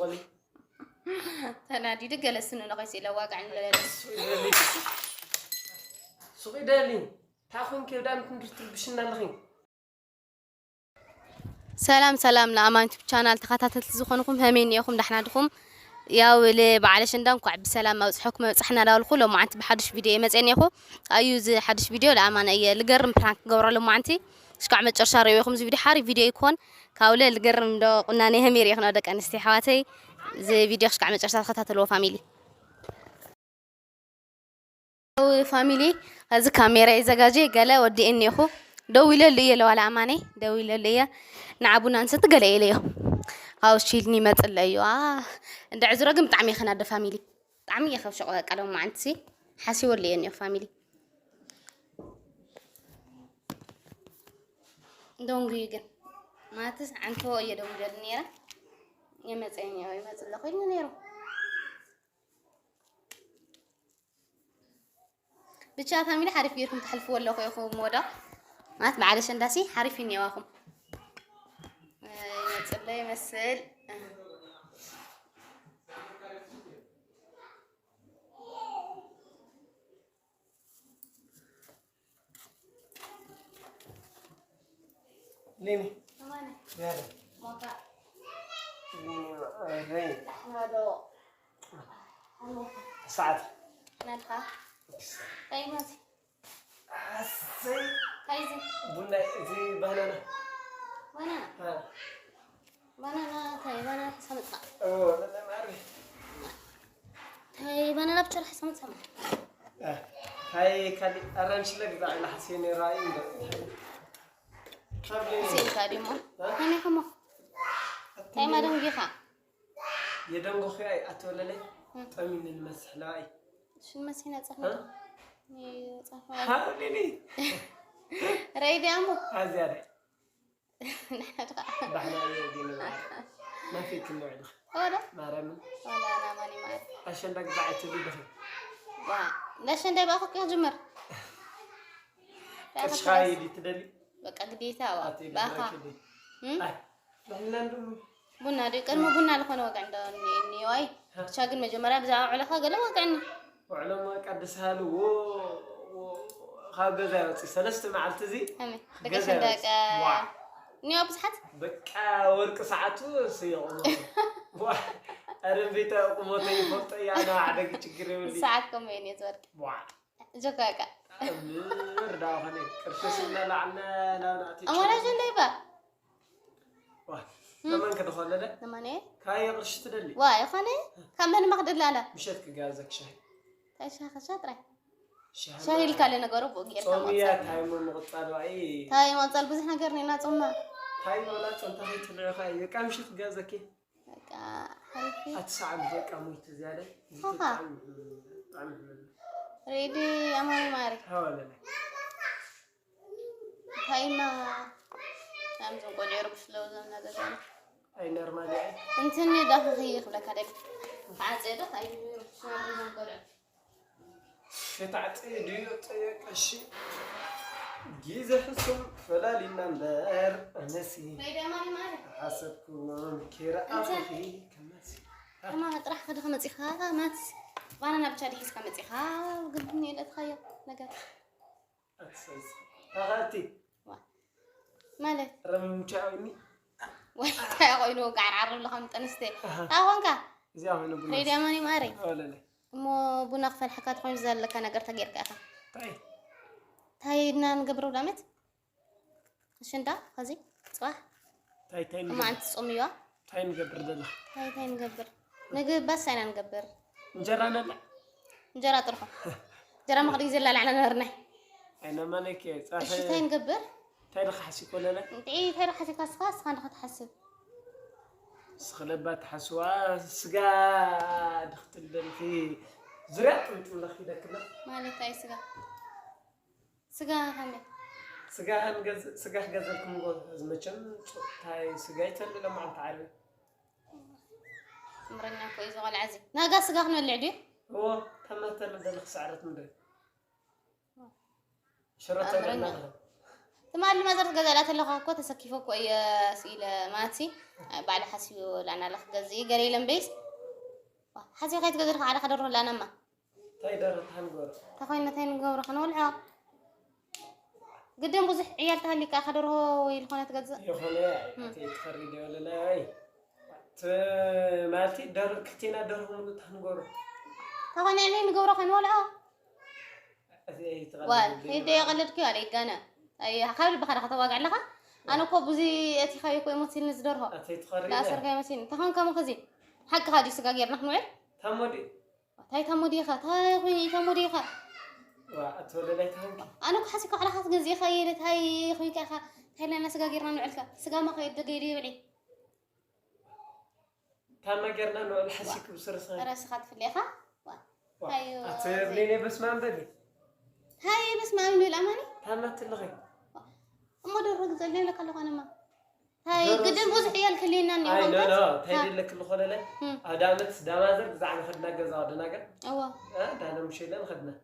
قلي تنادي دقل سنو نقيس إلى واقع عن سوقي دالين تاخون كيف دام كنتر بشنا لغين سلام لأمان channel تخاتات تزخونكم همين ياكم دحنا دخم يا ولي بعلش ندم قاعد بسلام حكم صحنا لا الخلو ما أنت بحدش فيديو مزين ياخو أيوز حدش فيديو لأمان أي لقرم برانك جورا لو ما أنتي شكع متشرشار ياكم زي فيديو حاري فيديو يكون كاولة لقرم دا قلنا نهمير ياخنا دك أنا استحواتي زي فيديو شكع متشرشار خاتات لو فاميلي فاميلي هذا كاميرا إذا جاجي قال ودي إني أخو دويلة لي لو على أماني دويلة لي نعبونا نسيت قال إليه هاو شيلني مثل أيوة عند عذرا قم طعمي خنا ده فاميلي طعمي يخاف شغل قالوا ما عندسي حاسي ولي إني فاميلي دون جيجن ما تس عنتو يا دون جدنيرة يا مزين يا مزين لقينا نيرو بتشا فاميلي حارف يركم تحلفوا ولا أخو مودا ما تبعدش انداسي حارفين يا واخم يمثل لا يمثل ليني أمانة يلا موقع رين هذا سعد نلقى طيب ماشي أسي كايزي بنا زي بنانا بنانا ها بنانا طيب بنانا سمسة أوه لا ما أعرف طيب بنانا بشرح سمسة هاي كذي أرنش لك ذا على حسيني رأيي سين كاريمو هني كم طيب ما دم جيخا يدم خير أتولى طمين المسح لاي شو المسحين أتصحنا ها ليني رايدي أمو هذا نحن بحنا يدينا ما في كل نوع ولا ما رمن ولا أنا ماني معك عشان لك بعت لي بخير ليش أنت بأخوك يا جمر كش خاي دي تدلي بقى قديتا بأخا بحنا ندم بنا دي كلمة بنا لخنا وقعنا إني واي شاقل مجمرة بزاع على خا قالوا وقعنا وعلما قدسها له خاب جزاوتي سلست مع التزي همي دقش عندك نيو بصحت بقى ورق ساعته سيغم أنا بيت قمتي فلتي أنا عدك تجري ولي ساعتكم وين يزور جوكاكا مردا خلي كرسنا لعنا لا نعطيك أما لا جنديبا لما انك دخل له لما نه كاي قرش تدلي واي خانه كم من مقدر لا مشيت كجازك شاي تاي شاطره شاي الكالي نغرو بوغير كم صوميات هاي من مقطع اي تاي ما طلب بزح نغير نينا صوما هاي ولا تنتهي تدري خاي كم مشيت كجازك بقى حلفي اتسعد بقى مويت زياده ريدي امامي ماري ولا لا هاي ما نعم زوج يعرف شلون نغزان اي نورمالي انتني دافع خيخ لك هذاك عاد ده هاي شلون نقول فتعطي طيق الشي جيزة حسن فلا للنمبر أنسي ريدي امامي ماري حسبكم كيرا أخي كمسي كما طرح خد خمس إخاء مات وانا نبشر يس خمس إخاء قدني لا تخيل نقدر أساس أغاتي مالك رمي مشاويني ويا قينو قاعد عرب لخم تنستي تاوانكا زي هون بنا ريدي اماني ماري ولا لا مو بنا في الحكاية خمس زال لك انا قرت غير كاخا طيب تاي نقبرو دامت عشان ده خزي صح تاي ما انت صوميوا تاي نقبر دله تاي نقبر نقبر بس انا نقبر نجرانا لا جرا طرفه جرا ما قد يزل على نهرنا انا مالك صح ايش تاي نقبر تاي حسيك ولا لا اي تاي راح خاص خان تحسب سخلبات حسوا سقا دختل في زرعت ولا خيدا كنا مالك تاي سقا حمد سقا هنجز سقا غزلكم قول زمچن تاي سقا يتل لما انت عارف مرنا كويس ولا عزي ناقا سقا خنا اللي عدي هو تمثل بدل سعرت مدري شرط لنا تمال ما زرت غزالات اللي خاكو تسكيفو كوي سيله ماتي بعد حسيو لنا لخ غزي غري لمبيس حسي خيت غزر على خدر لنا ما تايدر تهنغور تخيلنا تين غور خنولعا قدام بزح عيال تهلي كا خدره ويلخونه تغزا يخونه تخرج ولا لا اي مالتي دار كتينا دارهم تهنغور تخيلنا يعني نغور خنولعا اي تغلب واي هيدي يغلدك علي كان اي خاول بخره خطواق لها انا كو بزي اتي خايكو يمثل نزدرها اتي تخرج لا سر كاي مسين تخون كم خزي حق هادي سغا غيرنا خنوي تمودي تاي تمودي خا تاي خوي تمودي خا واتولدي تهنكي انا كحسيكو على خاص غزي خيرت هاي خوي كا تاي لنا سغا غيرنا نعلكا سغا ما خيد دغيري بلي تما غيرنا نو الحسيك بسرسان راس خات في الليخه ايوه اتبليني بس ما نبدي هاي بس ما منو الاماني تما تلغي اما درك زلي لك الله انا ما هاي قدام بوز عيال كلينا ني اي لا تايدي لك الخله لا ادامت دامازر زعما خدنا غزا ودنا اوا دانا مشينا خدنا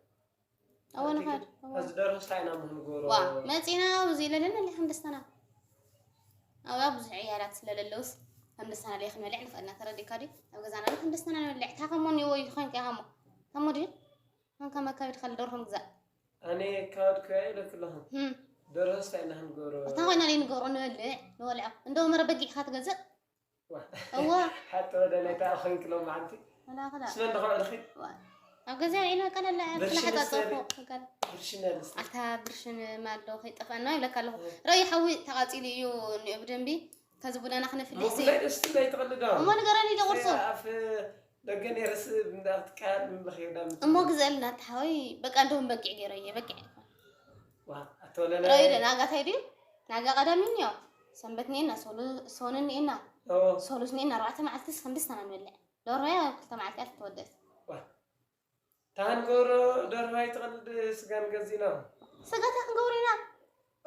اوا نخد از درس تاعنا مهن غورو وا ماتينا وزيلنا اللي حمد السنه او بوز عيالات سلللوس حمد السنه اللي خنا لعن فانا تردي كادي او غزانا حمد السنه اللي تاخمون يوي خن كهمو تمودي هان كما كايد خل دورهم غزا اني كاد كايلك لهم درس تاعنا هنغورو تاخوينا لي نغورو نولع ندو مره بقي خات غزا اوا حتى ودنا تاخن كيلو معدي لا خلاص شنو دخل الاخي او غزا عينا كان لا حتى طوفو قال برشنا لسه اتا برشن ما دو خي طفانا يلك له راي حوي تقاطيلي يو بدنبي كذبنا نحن في الحسين لا است لا يتغلدوا ما نقراني لغرسو في دقني رس من كان من بخير دام مو غزلنا تحوي بقى عندهم بقع غيريه بقع وا اتولنا راي ناغا تيدي ناغا قدامين يو سنبتنينا سوننينا سولسنينا رعت مع التس خمس سنه نولع دور يا قلت مع التس تودس وا تهنغور دور هاي تغلد سغان غزينا سغات خنغورينا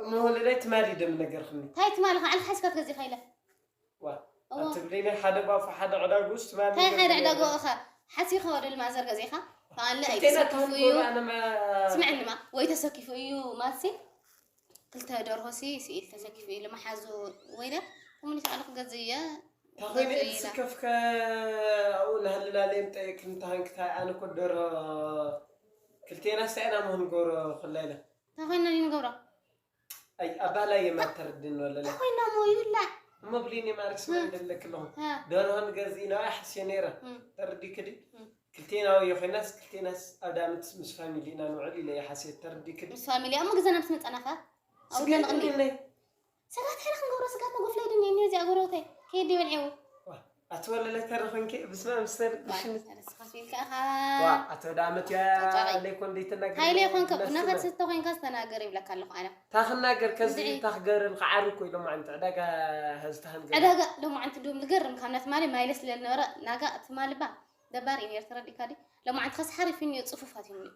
مو ليت مالي دم نغير خني تايت مالك عن حسكات غزي خيله وا اتبليني حدا باف حدا عداغوست مالي تاي حدا عداغو اخا حسي خور المازر غزيخه قال لا يتسكفوا انا ما سمعني ما ويتسكفوا ماسي قلت دور هسي سيل تسكفي لما حازو وينه ومن تعلق غزيه تاخذي تسكفك او نهللا لين طيك انت هنكتا انا كدر كلتينا سينا مون غور خلاله تاخينا لي نغورا اي ابالا يما تردن ولا لا تاخينا مو يلا ما بليني ما ركس من لك لهم دورهن غزينا حسينيره تردي كدي كلتينا ويا في الناس كلتينا ادامت مش فاميلينا نوعدي لي حسيت تردي كدي مش فاميلي اما غزنا بسمت انا فا او لا نغني سرات حيل خنغورا سقات ما قفله دني نيزي اغوروتي كيدي بالعيو اتولى لا ترخنك بسمع مستر بشن خفيف كاخا وا اتدامت يا ليكون دي تناغر هاي ليكون كنا ستو خين كاستناغر يبلك الله انا تاخناغر كزي تاخغر القعار كوي لما انت عداغا هزتهن عداغا لما انت دوم نغرم كانت مالي مايلس للنور ناغا تمال با دباري نير تردي كادي لما انت خس حرفين يصففات يمني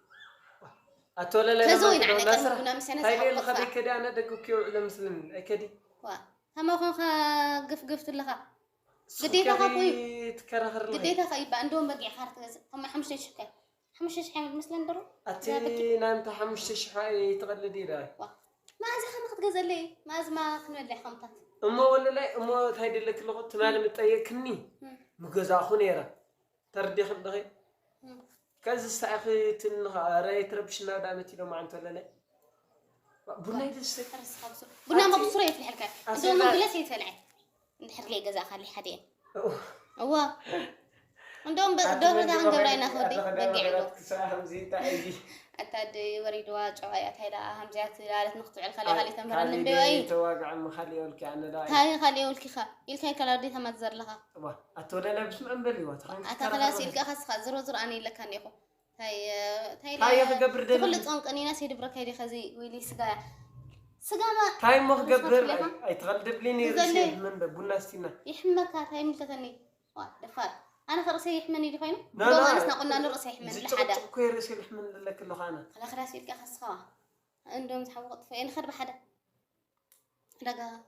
اتولى لا تزوين على كنا مسنه هاي اللي خدي كدي انا دقكيو لمسلم اكدي وا هما خون قفقفت لها قديتها خاطوي تكرهر لها قديتها خايبه عندهم بقي خارت غز هم حمش شحال حمش شحال مثلا درو اتي انت حمش شحال تغلدي راي ما زي خنخت غزلي ما زما خنولي خمطات اما ولا لا اما تهيدي لك لغت مال مطيقني مغزا خنيره تردي خدغي كز ساخي تنها راي تربشنا دامتي لو ما انت ولا لا بنا يدس بنا مبصري في الحلقه دوما جلس يتلع نحر لي غزا خلي حدين هو عندهم دور دا غوراينا خدي بقعلو ساهم زي تايدي اتادي وريد واجعيات هيدا همزات لالت نقطع الخلي تمرن ندوي تواقع مخلي ولك عن داي هاي خلي ولك خا يلكاي كلاردي تمزر لها اتولى لا بسم انبلي واتخن خلاص يلك خاص زرو اني لك انيخو هاي تقبر دل كل طنقني ناس يدبرك هيدي خزي ويلي سغا ما هاي مخقبر اي تغلب ليني رسي من بنا ستينا يحمك هاي ملتتني دفار انا فرسي يحمني دي فين لا انا قلنا له رسي يحمن لحدا كوي رسي يحمن لك له انا خلاص يلك خاص خا عندهم تحوط فين خرب حدا دغا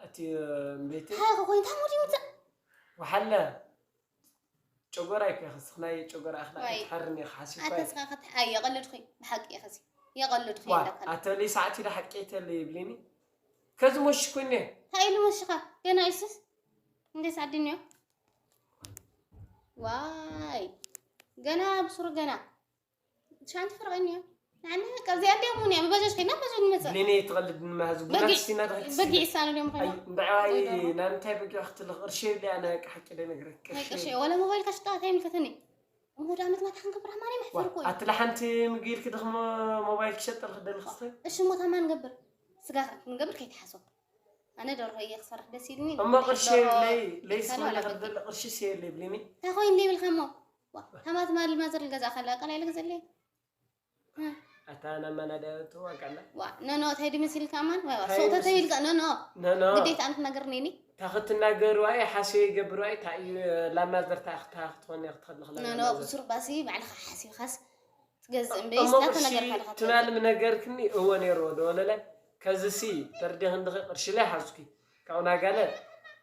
اتي بيتي هاي خوين تمودي مت وحلا شجره يا خسخناي شجره اخنا تحرني حاسب اتسخخت هاي قلد خوي بحق يا خزي يقلد خيلك أتولي ساعتي لحكيت اللي بليني كذا مش كوني هاي اللي مشخة جنا إيسس عندي ساعديني واي جنا بصورة جنا شو عندي فرقيني يعني كذي عندي أموني أنا بجاش خينا بجاش مثلا بليني تغلب من مهزوب نفسي بقي إنسان اليوم خينا دعائي نانتي بقي أخت الغرشي اللي أنا حكي لي نقرأ هيك شيء ولا موبايل كشطات هاي مفتني أمور دامت ما تحنك برا ماني محفر كوي أتلحنتي مقيل كده موبايل كشط الخد الخصي إيش مو تمام نقبر سجاك نقبر كي تحسب أنا دور هي خسر بس يدني أما غرشي ليس ولا غد غرشي سير اللي بليني تاخوين لي بالخمو همات ما المازر الجزاء خلا قال لك زلي أتانا ما نداته وقعنا نو هيدي مثل كمان صوتها تيل نو قديت أنت نقرنيني تاخذ النقر واي حاسي قبر واي تاي لا مازر تاخذ توني تخلخ نو بصير باسي بعد حاسي خاص تجزم بيس لا تنقر خلخ تنال من نقر كني هو نيرود ولا لا كزسي تردي هند قرش لا حاسكي كونا قال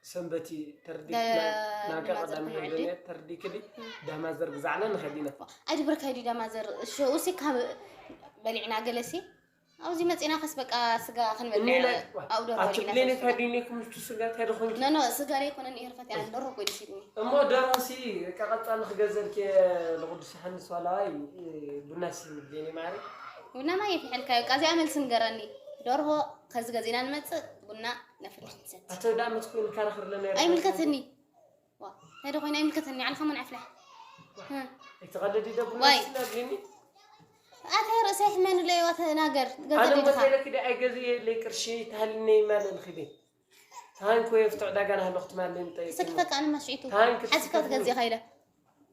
سنبتي تردي ناقر قدام الدنيا تردي كدي ده مازر بزعلنا نخدينا أدي برك هيدي ده مازر شو وسك بلعنا جلسي أو زي ما تينا خس بقى سجا خن بلعنا أو دور أتبليني تهديني كم تسجات هذا خن نو سجاري يكون أني هرفت يعني دور كويس يسيرني أما دراسي كقط أنا خجزل كي لغد سحن سوالاي بناس مديني معي ونا ما يفي حلكايو كازي عمل سنجراني دور هو خز جزينا نمت بنا نفل حسد أتودا متكون كان آخر لنا أي ملكتني وا هذا خوينا أي ملكتني على خمن عفله يتغدى ده بناس نبيني أثر رأسه من اللي واتناجر أنا مثلا كده أجازي اللي كرشي تهلني مال الخدي هاي كوي يفتح دجاجة هالوقت مال اللي متى سكتك أنا مشيته حسكت جزي خيره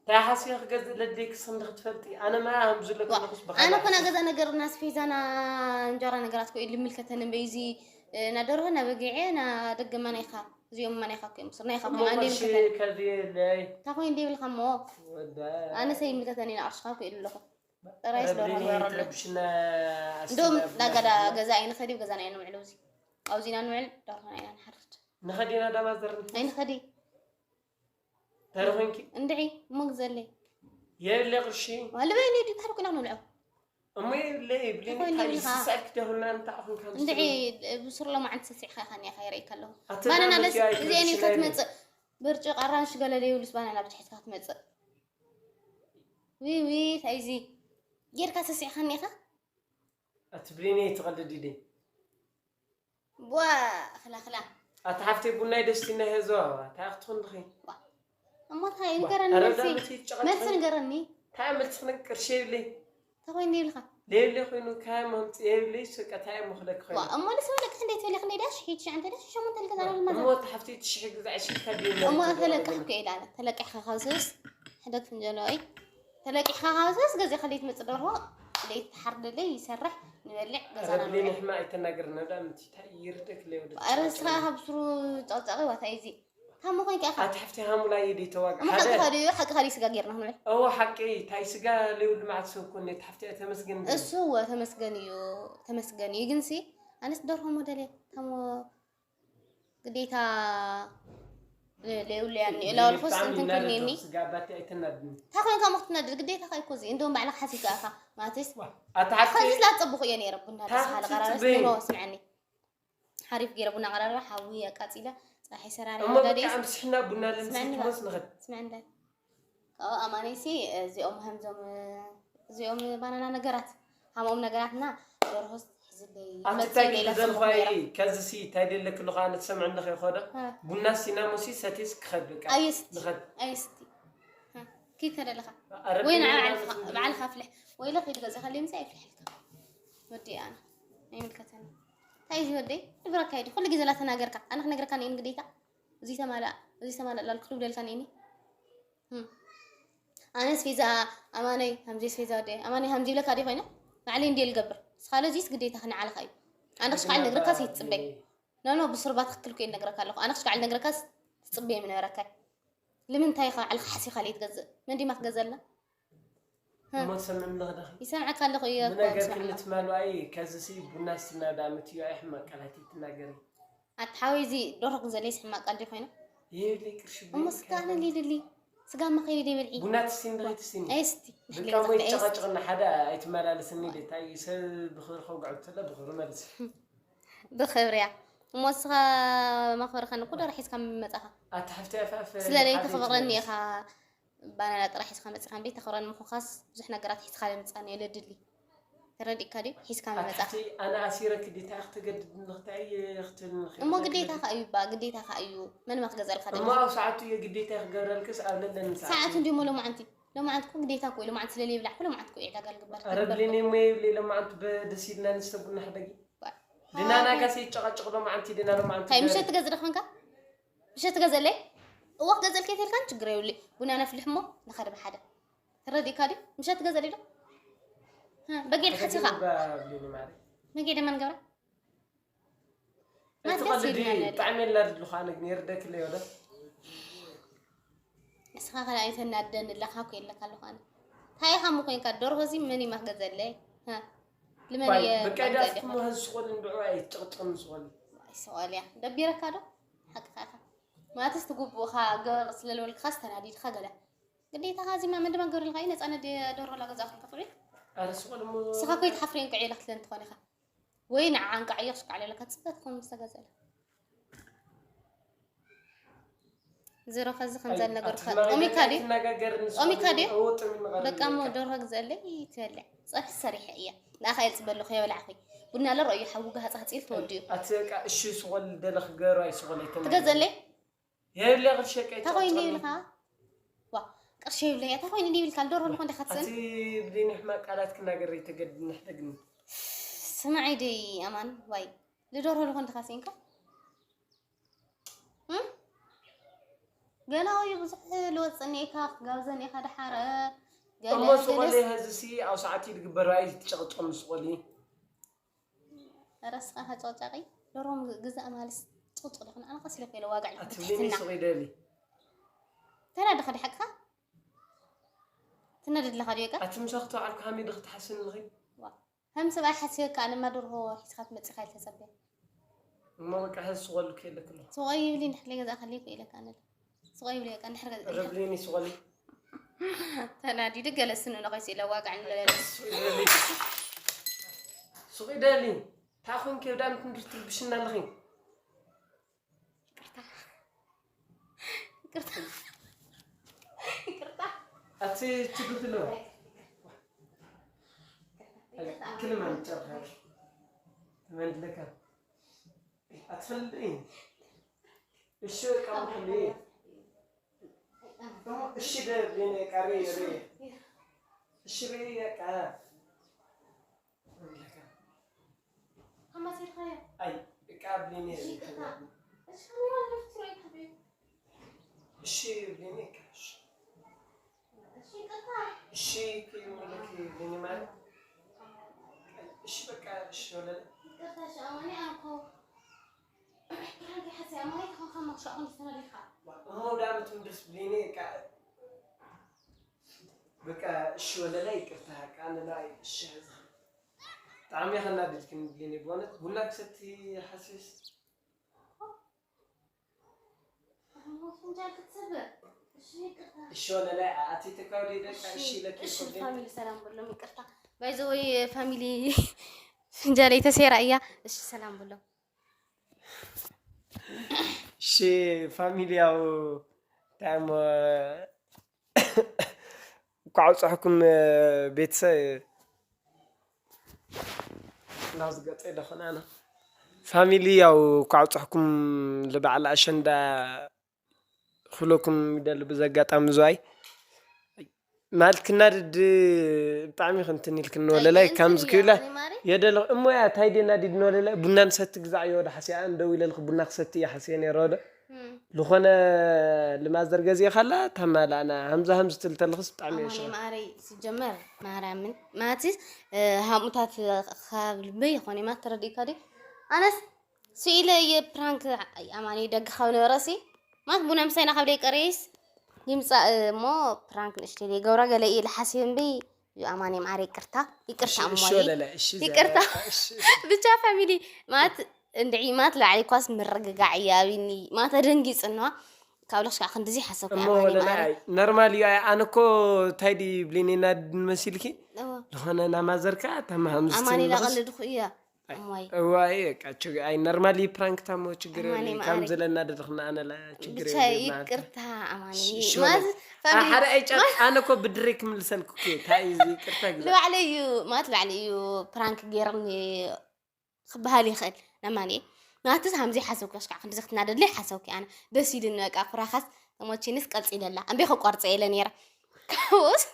تحسي جزء لديك صندوق تفلتي أنا ما هم زلك أنا كنا جزء نجر الناس في زنا نجار نجارات كوي اللي ملكتنا بيزي ندره نبقيه ندق منيخا زي يوم منيخا كم صرنا يخاف ما عندي ملكتنا كذي لاي تاخوين دي بالخمو أنا سيد ملكتني نعرشها كوي اللي لخو رئيس دورها دوم لا جدا جزائنا خدي وجزانا إنه معلوزي أو زينا نوعل دورنا إلى نحرت نخدينا ده مازر أين خدي تعرفينك ندعي مغزل لي يا اللي غشي وهلا بيني دي تحرك لعنو العو أمي اللي بلين تاي ساعك ده هنا أنت أخون كم ندعي بصر له ما عند سسع خاني خيري كله ما أنا لس زيني كتمت برجع قرانش قال لي ولس بانا لا بتحس كتمت وي تايزي يركا سسع خاني خا أتبريني تغلدي دي بوا خلا أتحفتي بناي دستينا هزوا تاختون دخي أما هاي نقرني نفسي ما تنقرني تعمل تخنق كرشي لي تقوين لي لخا ليه خينو كام انت ليه سكت هاي مخلك خير اما لسه لك خليت لي داش هيك عندنا شو من تلقى على المزرعه مو تحفتي تشحق زي عشي خدي اما ثلاث حكي لا ثلاث خاصص حدك فنجاناي ثلاث خاصص غزي خليت مصدره ليت حرد لي يسرح نبلع غزانا ربي نحما يتناقرنا دام تيردك لي ود ارسها بسرو طاطقي وتايزي هم كاين كاخا تحفتي هم لا يدي تواق هذا حق خلي سقا غيرنا هنا هو حقي تاي سقا لي ود ما تسوكني تحفتي تمسكن السو تمسكني جنسي انا صدرهم موديل تمو قديتا لي يعني لا الفص انت كنيني سقاباتي ايتندني تاخذ كم وقت ندر قديتا خاي كوزي عندهم بعلق حسي كاخا ما تسوا اتحفتي خلص لا تطبخوا يعني ربنا تسحل قرار سنو سمعني حريف غير ابونا قرار حاويه قاتله صحي سراري ودادي عم سحنا بنا لنسيت بس نغد سمعنا امانيسي زي ام بانانا نغرات هموم نغراتنا درهس حزبي متي لازم خوي كزسي تايدل لك لغه نسمع لك خدا بنا سينا موسي ساتيس خدك نغد ايستي كي ترى لك وين مع الخفله ويلا خيد غزا خليه مسايف الحلقه ودي انا يمكن تايزي ودي البركه هيدي كل جزء لا تناغرك انا خنغرك اني انغديتا زي سمالا لا الكلوب ديال كانيني انا سفيزا اماني همزي سفيزا ودي اماني همزي لك هادي خوينا علي ندير القبر خاله زيس قديتا خنا على خاي انا خش قاعد نغرك سي تصبي نو بصربات خكلكو نغرك الله انا خش قاعد نغرك تصبي من وركاي لمن تايخ على حسي خلي يتغزل من دي ما تغزلنا ما سمعنا غدا يسمعك الله خويا نغير كلمه مالو اي كزسي بناس نادامتي يا احمد كلاتي تناغري اتحاوي زي دورك زليس حما قال دي خوينا يلي كرش مسكانه لي سقام ما خير دي بالعيد بنات السن دغيت السن اي ستي بكا ما يتشقشقنا حدا يتملالسني دي تاي سل بخير خو قعدت له بخير مالس بخير يا موسخه ما خبر خن كل راح يسكم مصخه اتحفتي افاف سلالي تخبرني خا بانا لا راح يسكم مصخه بيت تخبرن مخخص بزح نغرات يتخال مصاني يلدلي تردي كادي يسكم مصخه انا اسيرك دي تاخ تقدد نختاي اختن ما قديتها خايو با قديتها خايو من ما غزال خدي ما ساعتو يقديتها غبرلكس ابلن ساعات ندي مو لو انت لو ما عندكم قديتها كوي لو ما عند سلالي يبلع كل ما عندكم يعلا قال قبر ربليني مي لي لما انت بدسيدنا نستبنا حدقي دينا انا كاسي تشقچق لو ما انت دينا لو ما انت هاي مش تغزر خنكا مش تغزل لي وقت غزل كيف كان تجري يولي بنا انا في لحمه نخرب حدا تردي كادي مش تغزل لي ها بقي الحسيخه بليني ماري ما قيد من قبره ما تقلدي تعمل لرد لخانك نيردك لي ولا اسخا خلا ايتنا دن لخاكو يلك الله خان هاي خمو كاين كدور هزي مني ما غزل لي ها لمن يا بقيدات مو هالسؤال ندعو اي تقطن سؤال سؤال يا دبيرك هذا حق ما تستقوب وخا قر سلل والخاص تنادي خجله قديت هذه ما مدام قر الغاينه انا دور ولا غزا كفري انا سؤال مو سخاكوي تحفرين قعيله تلن تخوني خا وين عن قعيشك على لك تسبت كون مستغزل زيرو خز خنزل نقر خد امي كادي بقى مو دور غزل لي يتلع صح صريحه ايه لا خيل تبلو خيا ولا عخي قلنا له رأي حوقها صحتي توديو اتك اشي سؤال دلخ غير اي سؤال يتم تغزل لي يا اللي غير شيء تخويني لها وا قرشي ولا تخويني لي بالكال دور اللي كنت خدسن اتي بديني حماق قالات كنا غري تقد نحتاجني سمعي دي امان واي لدور اللي كنت خاسينك قالوا يبصح الوصني كاف غازني خد حاره قال ما سؤالي هزسي او ساعتي تقبر اي تشقطم سؤالي راسخها تصوتاقي دورهم جزء مالس تصوت لكن انا قصي لك الواقع اتبيني صغيدالي ترى دخلي حقها تندد لخديقه اتمسختو على كامي دخت حسن لغي هم سبع حسيك انا ما دور هو حسخات متصخيل تسبح ما بقى هل سؤال كله كله صغير لي نحلي جزء خليك لك انا صغير لي كان نحرق ربليني سؤالي تنادي دقل السنه نقيس الى واقع صغيدالي تاخون كيف دام تندرتل بشنا لغين كرتا أتي تقول له كلمة نتشرح تمند لك أتفلين الشو كم خليه الشي ده بيني كاري ري الشي ري كا هم سير خير أي كابليني ايش هو نفس راي حبيبي الشي بيني كاش الشيء الشي كي ملك بيني ما الشي بكا الشي ولا قطع شامني أنكو كان حسي ما يكون خمس شهور السنة اللي فاتت مو دامت مدرس بيني كا بكا الشي ولا لا يكرتها كان لا الشي طعمي خلنا بدكن بيني بونت بقولك ستي حسيس هو فنجان كتسبب الشي ولا لا أتي تكاولي ده الشي لك إيش الفاميلي سلام بقول لهم يكرتا بايزوي فاميلي فنجاني تسير أيه إيش سلام بقول لهم شي فاميلي أو تام قاعد صحكم بيتسا ناس قطع دخلنا أنا فاميلي أو قاعد صحكم لبعل عشان دا خلوكم يدل بزقات أمزواي مالك نادد طعمي خنتني لك ولا لا كم زكيله يدل امو يا تايدي نادد ولا لا بنان ست غزا يودا حسي اندو الى بنا ست يا حسين يرودا لخنا لمازدر غزي خلا تمال انا همزه تلتلخص طعمي يا شيخ ماري سجمر مارامن ماتيس هاموتات خابلبي خوني ما تردي كدي انا سيله برانك اماني دغ خاوني راسي ما بنا مسينا خبلي قريس يمصا مو برانك نشتري غورا غلي الحسين بي اماني معري يقرتا اموي يقرتا بتا فاميلي مات اندعي مات لعلي كواس مرغغا عيابيني ما تدنغيصنا كابلخش كأخن دزي حسب ولا لا نورمالي أنا كو تايدي بليني ناد مسيلكي لهنا أنا ما زركا تمام أماني لا قلد خويا واي كاتشو أي نورمالي برانك تامو تشجري كم زلنا دخلنا أنا لا تشجري بتشاي كرتها أماني ما حدا أي أنا كو بدريك من لسانكو كي تايزي كرتها لو عليو ما تلو عليو برانك جيرني خبها لي خيل نماني ما تزهم زي حسوك ليش كأخن دزخت نادر ليه حسوك أنا بس يدنا كأخرى خاص ما تشينس قلت إلى الله أم بيخو قارت إلى نيرة كوس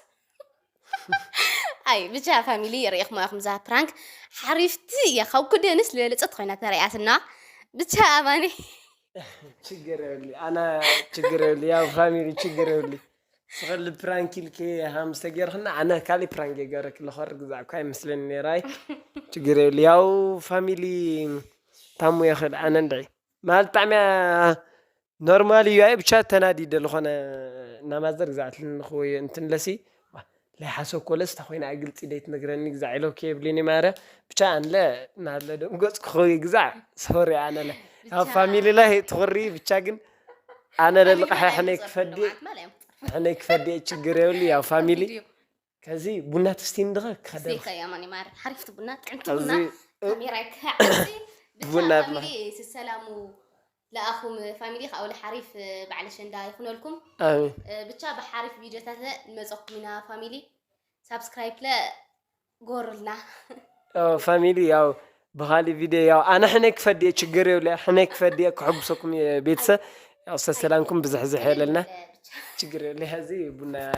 أي بتشا فاميلي ريخ ما أخم زها برانك حريفتي يا خو كده نسل لتدخلنا ترى أسنا بتشا أماني تشجرولي أنا تشجرولي يا فاميلي تشجرولي صغر برانك الكي هم سجرنا أنا كالي برانك جارك الخارج زعك هاي مثلني راي تشجرولي يا فاميلي تامو ياخد أنا ندعي مال طعمه نورمالي يا بتشا تنادي دلخنا نمازر زعت لنخوي انتن لسي لا حاسو كولس تخوينا عقلتي ديت نقرني زعلو كيف ليني ماره بتشا لا نال دم قص خوي زع سوري أنا لا ها فاميلي لا تغري بتشاقن أنا للقح حنيك فدي حنيك فدي تشجرولي يا فاميلي كذي بنا تستين دغك خدام يا ماني مار حرفت بنا انت بنا كاميراك عزي بنا السلام لأخو فاميلي أو لحريف بعلشان دا يكون لكم آمين بتشابه حريف فيديوهات المزق منا فاميلي سبسكرايب لا قورلنا فاميلي ياو بغالي فيديو ياو أنا حنك فدي تشجري ولا حنك فدي كحبسكم يا بيتسا يا أستاذ سلامكم بزحزح لنا تشجري لهذه بنا